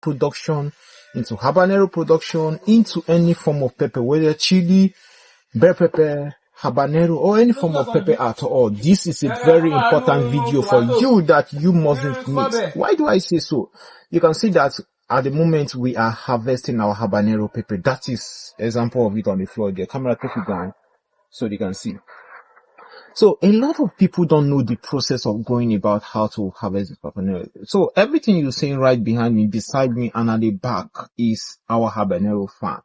production, into habanero production, into any form of pepper, whether chili, bell pepper, habanero, or any form of pepper at all. This is a very important video for you that you mustn't miss. Why do I say so? You can see that at the moment we are harvesting our habanero pepper. That is example of it on the floor there. Camera, take it down so they can see. So a lot of people don't know the process of going about how to harvest the habanero. So everything you're seeing right behind me, beside me, and at the back is our habanero farm,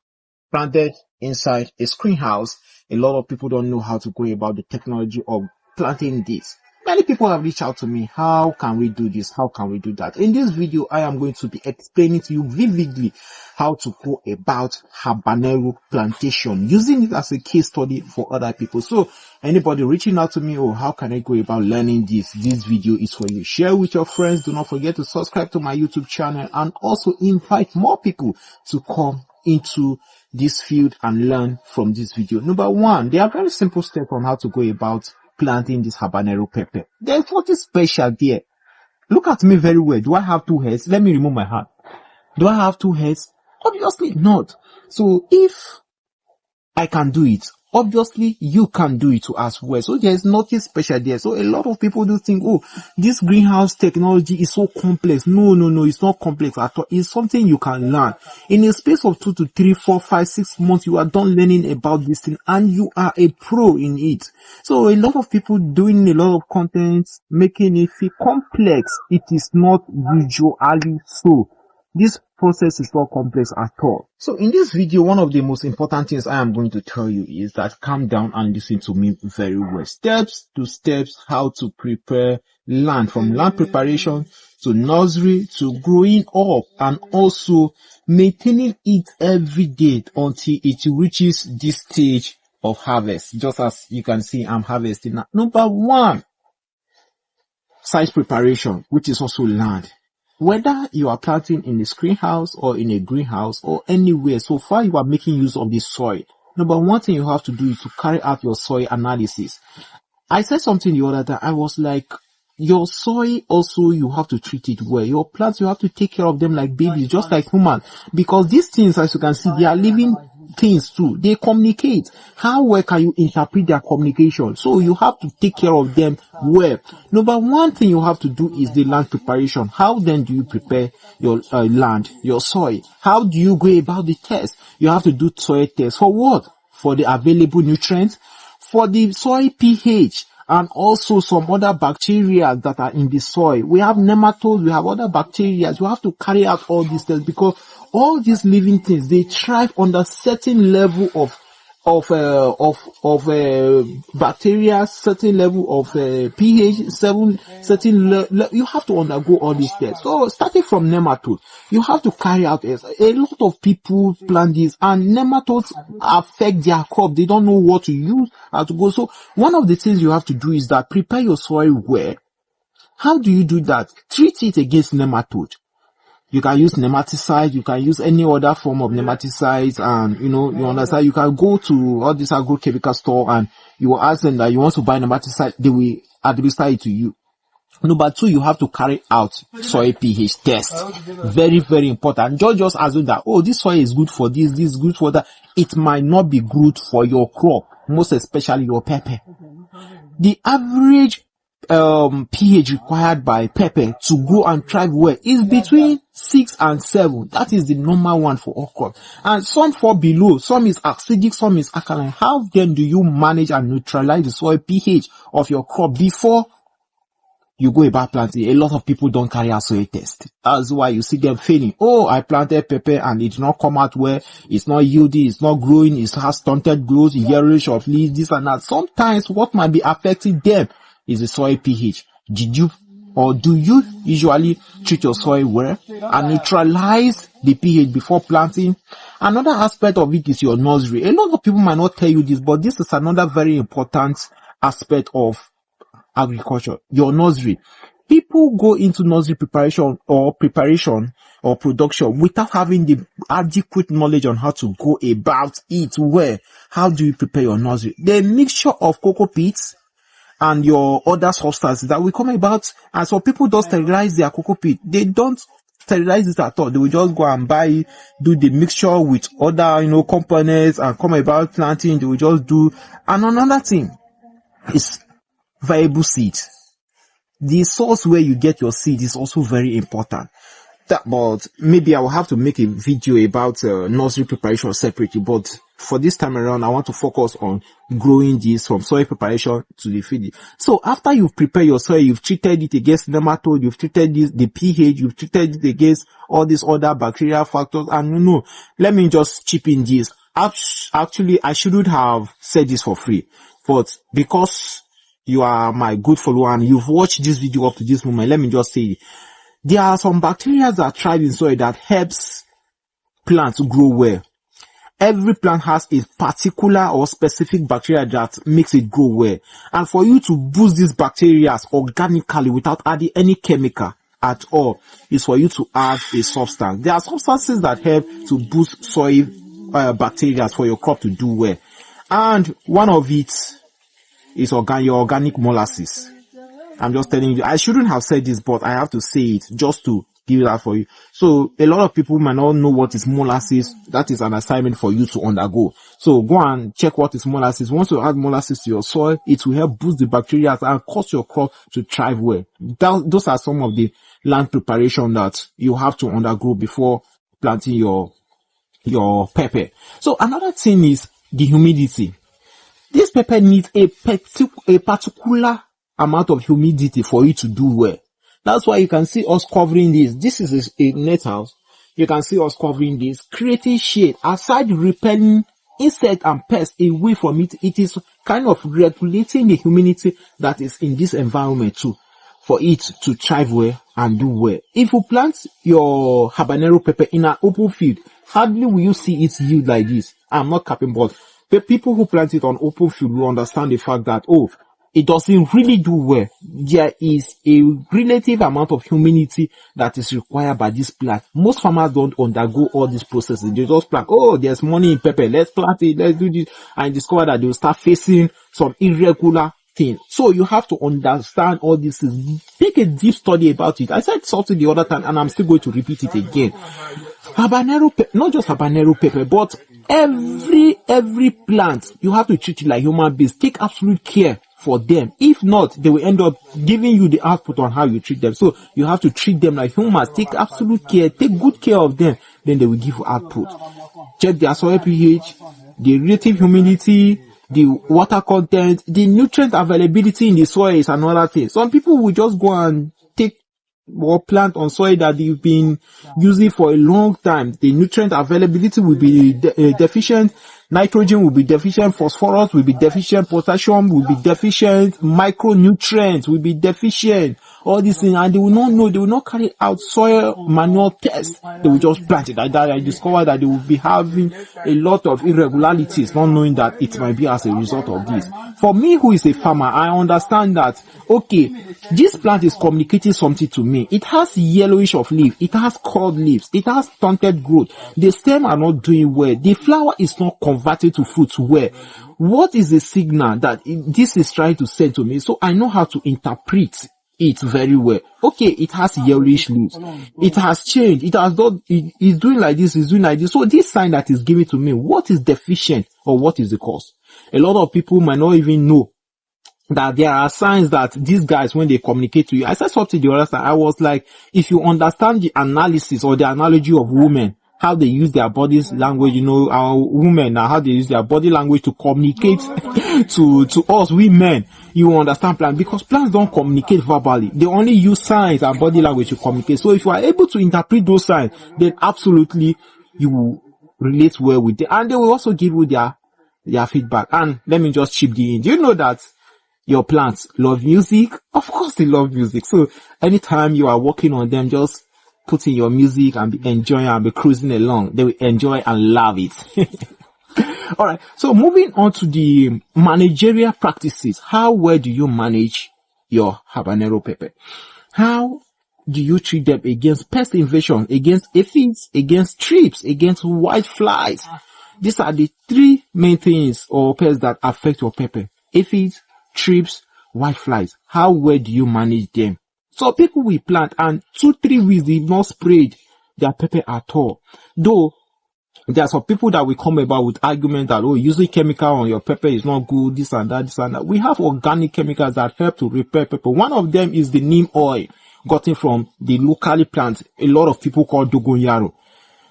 planted inside a screen house. A lot of people don't know how to go about the technology of planting this. Many people have reached out to me. How can we do this? How can we do that? In this video, I am going to be explaining to you vividly how to go about habanero plantation, using it as a case study for other people. So anybody reaching out to me, oh, how can I go about learning this? This video is for you. Share with your friends. Do not forget to subscribe to my YouTube channel, and also invite more people to come into this field and learn from this video. Number one, there are very simple steps on how to go about planting this habanero pepper. There's nothing special there. Look at me very well. Do I have two heads? Let me remove my hand. Do I have two heads? Obviously not. So if I can do it, obviously you can do it too as well. So there's nothing special there. So a lot of people do think, oh, this greenhouse technology is so complex. No, it's not complex at all. It's something you can learn. In a space of 2 to 3, 4, 5, 6 months, you are done learning about this thing and you are a pro in it. So a lot of people doing a lot of content, making it feel complex. It is not usually so. This process is not complex at all. So in this video, one of the most important things I am going to tell you is that calm down and listen to me very well. Steps to steps, how to prepare land, from land preparation to nursery to growing up, and also maintaining it every day until it reaches this stage of harvest. Just as you can see, I'm harvesting now. Number one, site preparation, which is also land. Whether you are planting in a screen house or in a greenhouse or anywhere, so far you are making use of the soil. Number one thing you have to do is to carry out your soil analysis. I said something the other time. I was like, your soil also, you have to treat it well. Your plants, you have to take care of them like babies, just like human. Because these things, as you can see, they are living things too. They communicate. How well can you interpret their communication? So you have to take care of them well. Number one thing you have to do is the land preparation. How then do you prepare your land, your soil? How do you go about the test? You have to do soil test. For what? For the available nutrients, for the soil pH, and also some other bacteria that are in the soil. We have nematodes, we have other bacteria. You have to carry out all these tests, because all these living things, they thrive under certain level of bacteria, certain level of pH, you have to undergo all these tests. So starting from nematode, you have to carry out a lot of people plant this, and nematodes affect their crop. They don't know what to use, how to go. So one of the things you have to do is that prepare your soil well. How do you do that? Treat it against nematode. You can use nematicide, you can use any other form of nematicides, and you understand, you can go to all this agrochemical store and you will ask them that you want to buy nematicide, they will administer it to you. Number two, you have to carry out soil pH test. Very, very important. Just assume that, oh, this soil is good for this is good for that. It might not be good for your crop, most especially your pepper. The average pH required by pepper to grow and thrive well is between 6 and 7. That is the normal one for all crops. And some fall below. Some is acidic, some is alkaline. How then do you manage and neutralize the soil pH of your crop before you go about planting? A lot of people don't carry out soil test. That's why you see them failing. Oh, I planted pepper and it did not come out well. It's not yielding, it's not growing, it has stunted growth, yellowish of leaves, this and that. Sometimes what might be affecting them is the soil pH. Did you or do you usually treat your soil well and neutralize the pH before planting? Another aspect of it is your nursery. A lot of people might not tell you this, but this is another very important aspect of agriculture. Your nursery. People go into nursery preparation or production without having the adequate knowledge on how to go about it well. How do you prepare your nursery? The mixture of cocoa pits and your other substances that will come about, and so people don't sterilize their cocoa pit. They don't sterilize it at all. They will just go and buy, do the mixture with other, components and come about planting. They will just do. And another thing is viable seed. The source where you get your seed is also very important. But maybe I will have to make a video about nursery preparation separately. But for this time around, I want to focus on growing this from soil preparation to the feeding. So after you've prepared your soil, you've treated it against nematode, you've treated the pH, you've treated it against all these other bacterial factors. And let me just chip in this. Actually, I shouldn't have said this for free, but because you are my good follower and you've watched this video up to this moment, let me just say it. There are some bacteria that thrive in soil that helps plants grow well. Every plant has a particular or specific bacteria that makes it grow well. And for you to boost these bacteria organically without adding any chemical at all is for you to add a substance. There are substances that help to boost soil bacteria for your crop to do well. And one of it is your organic molasses. I'm just telling you, I shouldn't have said this, but I have to say it just to give that for you. So a lot of people might not know what is molasses. That is an assignment for you to undergo. So go and check what is molasses. Once you add molasses to your soil, it will help boost the bacteria and cause your crop to thrive well. Those are some of the land preparation that you have to undergo before planting your pepper. So another thing is the humidity. This pepper needs a particular amount of humidity for it to do well. That's why you can see us covering this. This is a net house. You can see us covering this, creating shade. Aside repelling insect and pests away from it, it is kind of regulating the humidity that is in this environment too, for it to thrive well and do well. If you plant your habanero pepper in an open field, hardly will you see it yield like this. I'm not capping, but the people who plant it on open field will understand the fact that, it doesn't really do well. There is a relative amount of humidity that is required by this plant. Most farmers don't undergo all these processes. They just plant, there's money in pepper, let's plant it, let's do this, and discover that they will start facing some irregular things. So you have to understand all this. Take a deep study about it. I said something the other time, and I'm still going to repeat it again. Habanero pepper, not just habanero pepper, but every plant, you have to treat it like human beings. Take absolute care for them. If not, they will end up giving you the output on how you treat them. So you have to treat them like humans. Take absolute care. Take good care of them. Then they will give you output. Check their soil pH, the relative humidity, the water content, the nutrient availability in the soil is another thing. Some people will just go and take or plant on soil that they've been using for a long time. The nutrient availability will be deficient. Nitrogen will be deficient, phosphorus will be deficient, potassium will be deficient, micronutrients will be deficient, all these things, and they will not know, they will not carry out soil manure tests. They will just plant it like that and discover that they will be having a lot of irregularities, not knowing that it might be as a result of this. For me, who is a farmer, I understand that, this plant is communicating something to me. It has yellowish of leaf, it has curled leaves, it has stunted growth, the stem are not doing well, the flower is not converted to fruit well. What is the signal that this is trying to send to me? So I know how to interpret it very well. It has yellowish leaves, it has changed, it has done, it's doing like this, it's doing like this. So this sign that is giving to me, what is deficient or what is the cause? A lot of people might not even know that there are signs that these guys, when they communicate to you, I said something the other time, I was like, if you understand the analysis or the analogy of women, how they use their body's language, our women now, how they use their body language to communicate to us, we men, you will understand plants, because plants don't communicate verbally. They only use signs and body language to communicate. So if you are able to interpret those signs, then absolutely you will relate well with them, and they will also give you their feedback. And let me just chip in. Do you know that your plants love music? Of course they love music. So anytime you are working on them, just put in your music and be enjoying and be cruising along. They will enjoy and love it. Alright, so moving on to the managerial practices. How well do you manage your habanero pepper? How do you treat them against pest invasion, against aphids, against thrips, against white flies? These are the three main things or pests that affect your pepper. Aphids, thrips, white flies. How well do you manage them? So people will plant and 2-3 weeks they've not sprayed their pepper at all. Though there are some people that will come about with argument that, oh, using chemical on your pepper is not good, this and that, this and that. We have organic chemicals that help to repair pepper. One of them is the neem oil gotten from the locally plant. A lot of people call dogoyaro.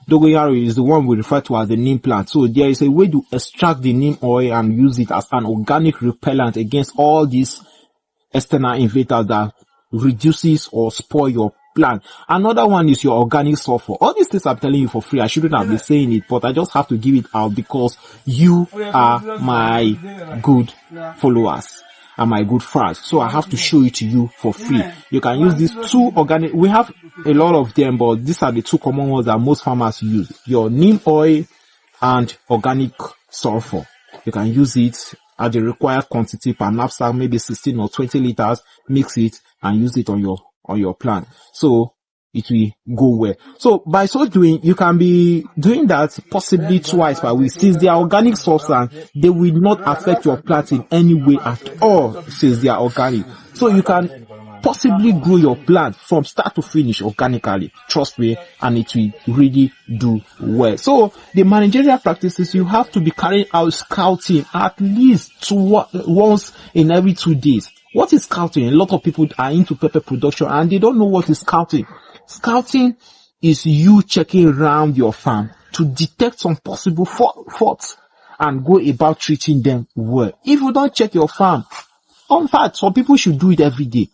Dogoyaro is the one we refer to as the neem plant. So there is a way to extract the neem oil and use it as an organic repellent against all these external invaders that reduces or spoil your plant. Another one is your organic sulfur. All these things I'm telling you for free. I shouldn't have been saying it, but I just have to give it out because you are my good followers and my good friends. So I have to show it to you for free. You can use these 2 organic. We have a lot of them, but these are the 2 common ones that most farmers use. Your neem oil and organic sulfur. You can use it at the required quantity per knapsack, maybe 16 or 20 liters. Mix it and use it on your plant. So it will go well. So by so doing, you can be doing that possibly twice per week. Since they are organic substance, they will not affect your plant in any way at all since they are organic. So you can possibly grow your plant from start to finish organically. Trust me, and it will really do well. So the managerial practices, you have to be carrying out scouting at least once in every 2 days. What is scouting? A lot of people are into pepper production and they don't know what is scouting. Scouting is you checking around your farm to detect some possible faults and go about treating them well. If you don't check your farm, in fact, some people should do it every day.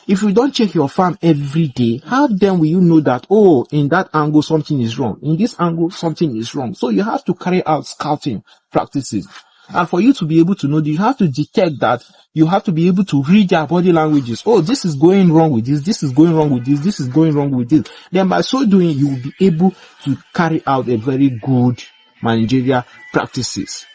If you don't check your farm every day, how then will you know that, oh, in that angle something is wrong, in this angle something is wrong? So you have to carry out scouting practices. And for you to be able to know, you have to detect that. You have to be able to read their body languages. Oh, this is going wrong with this. This is going wrong with this. This is going wrong with this. Then by so doing, you will be able to carry out a very good managerial practices.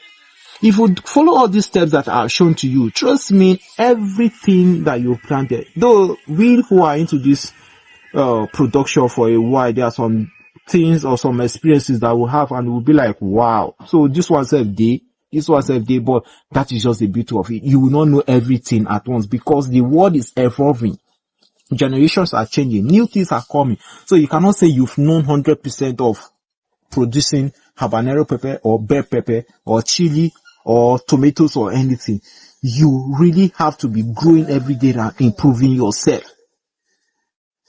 If you follow all these steps that are shown to you, trust me, everything that you planted, though we who are into this production for a while, there are some things or some experiences that we'll have and we'll be like, wow. So this one's a day. This was a day, but that is just the beauty of it. You will not know everything at once because the world is evolving. Generations are changing. New things are coming. So you cannot say you've known 100% of producing habanero pepper or bell pepper or chili or tomatoes or anything. You really have to be growing every day and improving yourself.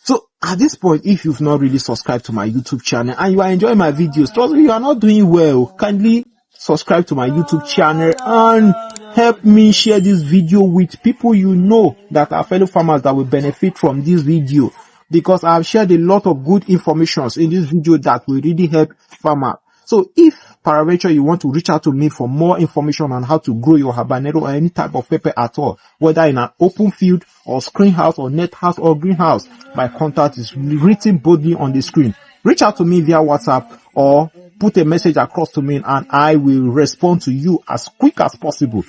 So at this point, if you've not really subscribed to my YouTube channel and you are enjoying my videos, trust me, you are not doing well. Kindly subscribe to my YouTube channel and help me share this video with people you know that are fellow farmers that will benefit from this video, because I have shared a lot of good information in this video that will really help farmers. So if peradventure you want to reach out to me for more information on how to grow your habanero or any type of pepper at all, whether in an open field or screen house or net house or greenhouse, my contact is written boldly on the screen. Reach out to me via WhatsApp or put a message across to me and I will respond to you as quick as possible.